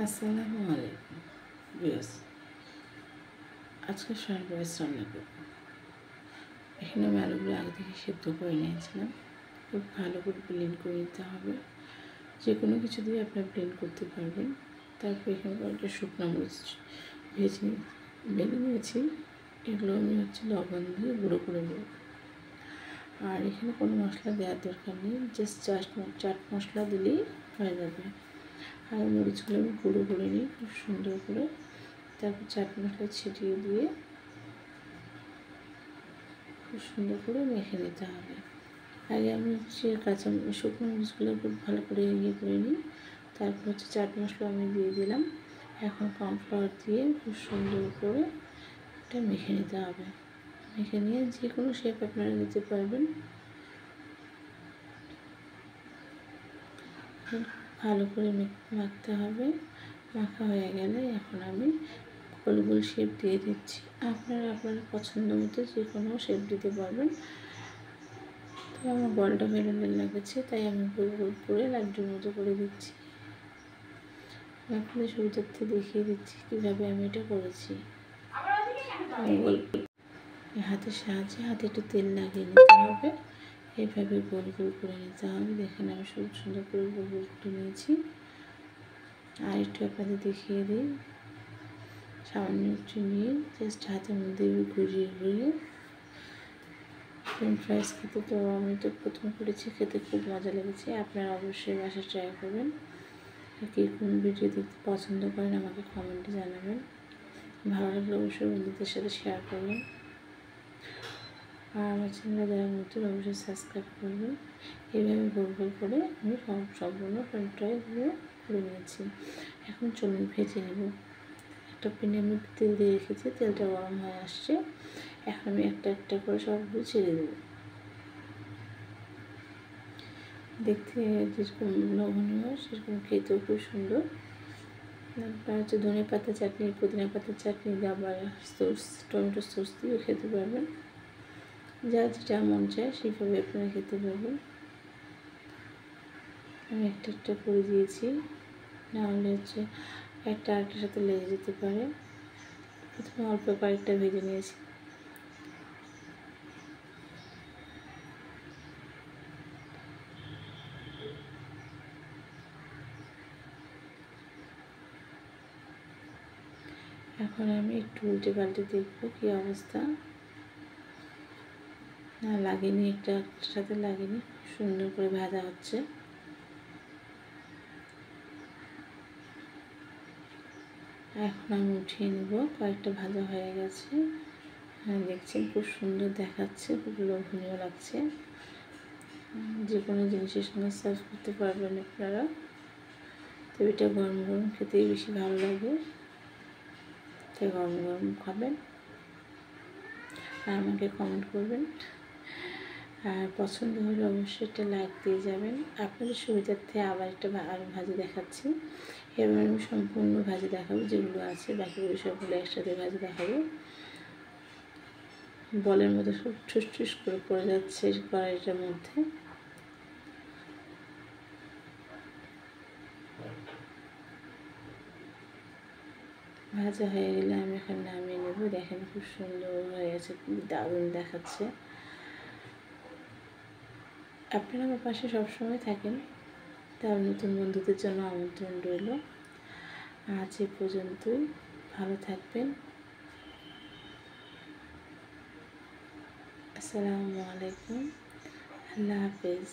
আসসালামু আলাইকুম ভিউয়ার্স, আজকে ফ্রাইড রাইস রান্না করব। এখানে আমি আলুগুলো আগে থেকে সেদ্ধ করে নিয়েছিলাম। খুব ভালো করে ব্লেন্ড করে নিতে হবে। যে কোনো কিছু দিয়ে আপনারা ব্লেন্ড করতে পারবেন। তারপর এখানে কয়েকটা শুকনো মরিচ বেটে নিয়েছি। এগুলো আমি লবণ দিয়ে গুঁড়ো করে নেব। আর এখানে কোনো মশলা দেওয়ার দরকার নেই, জাস্ট চাট মশলা দিলেই হয়ে যাবে। আর মরিচগুলো আমি গুঁড়ো করে নিই খুব সুন্দর করে। তারপর চাট মশলা ছিটিয়ে দিয়ে খুব সুন্দর করে মেখে নিতে হবে। আগে আমি শুকনো মরিচগুলো খুব ভালো করে করে নিই। তারপর চাট মশলা আমি দিয়ে দিলাম। এখন কর্নফ্লাওয়ার দিয়ে খুব সুন্দর করে এটা মেখে নিতে হবে। মেখে নিয়ে যে কোনো শেপ আপনারা নিতে পারবেন। ভালো করে মাখতে হবে। মাখা হয়ে গেলে এখন আমি গোল গোল শেপ দিয়ে দিচ্ছি। আপনারা আপনার পছন্দ মতো যে কোনো শেপ দিতে পারবেন। তো আমার বলটা বেলুনের লাগছে, তাই আমি গোল গোল করে লাড্ডুর মতো করে দিচ্ছি। আপনাদের সুবিধার্থে দেখিয়ে দিচ্ছি কীভাবে আমি এটা করেছি। হাতের সাহায্যে হাতে একটু তেল লাগিয়ে নিতে হবে। এইভাবে গোল গোল করে নিতে হবে। দেখেন আমি সুন্দর করে গোল গোল করে নিয়েছি। আর একটু আপনাদের দেখিয়ে দিই। সামান্য একটু নিয়ে জাস্ট হাতের মধ্যে ঘুরিয়ে ঘুরিয়ে ফ্রেঞ্চ ফ্রাইস খেতে, তো আমি তো প্রথম করেছি, খেতে খুব মজা লেগেছে। আপনারা অবশ্যই বাসায় ট্রাই করবেন। কে কোন ভিডিও দেখতে পছন্দ করেন আমাকে কমেন্টে জানাবেন। ভালো লাগলে অবশ্যই বন্ধুদের সাথে শেয়ার করবেন। আর আমার চ্যানেলে যারা নতুন অবশ্যই সাবস্ক্রাইব করবেন। এইভাবে গোল গোল করে আমি সম্পূর্ণ ফ্রেঞ্চ ফ্রাইসগুলো করে নিয়েছি। এখন চলুন ভেজে নেব। একটা প্যানে আমি তেল দিয়ে রেখেছি, তেলটা গরম হয়ে আসছে। এখন আমি একটা একটা করে সবগুলো ছেড়ে দেব। দেখতে যেরকম লোভনীয় সেরকম খেতেও খুব সুন্দর। তারপর ধনে পাতা চাটনি, পুদিনা পাতার চাটনি দিয়ে আবার টমেটো সস দিয়েও খেতে পারবেন। যার যেটা মন চায় সেইভাবে আপনারা খেতে পারবেন। আমি একটা একটা করে দিয়েছি, নাহলে একটা আরেকটার সাথে লেগে যেতে পারে। প্রথমে অল্প কয়েকটা ভেজে নিয়েছি। এখন আমি একটু উল্টে পাল্টে দেখবো কী অবস্থা। না লাগেনি, একটার সাথে লাগেনি, সুন্দর করে ভাজা হচ্ছে। এখন আমি উঠিয়ে নেব। কয়েকটা ভাজা হয়ে গেছে। হ্যাঁ, দেখছেন খুব সুন্দর দেখাচ্ছে, খুব লোভনীয় লাগছে। যে কোনো জিনিসের সঙ্গে সার্ভ করতে পারবেন আপনারা। তো এটা গরম গরম খেতেই বেশি ভালো লাগে, তাই গরম গরম খাবেন। আর আমাকে কমেন্ট করবেন। আর পছন্দ হলে অবশ্যই একটা লাইক দিয়ে যাবেন। আপনাদের সুবিধার্থে আবার একটা আরও ভাজি দেখাচ্ছি। এবার আমি সম্পূর্ণ ভাজি দেখাবো, যেগুলো আছে বাকিগুলো সবগুলো একসাথে ভাজি দেখাবো। বলের মতো সব ঠুস ঠুস করে পড়ে যাচ্ছে কড়াইটার মধ্যে। ভাজা হয়ে গেলে আমি এখন নামিয়ে নেব। দেখেন খুব সুন্দর হয়ে গেছে, দারুণ দেখাচ্ছে। আপনারা আমার পাশে সবসময় থাকেন, তার নতুন বন্ধুদের জন্য আমন্ত্রণ রইল। আজ এ পর্যন্তই। ভালো থাকবেন। আসসালামু আলাইকুম। আল্লাহ হাফেজ।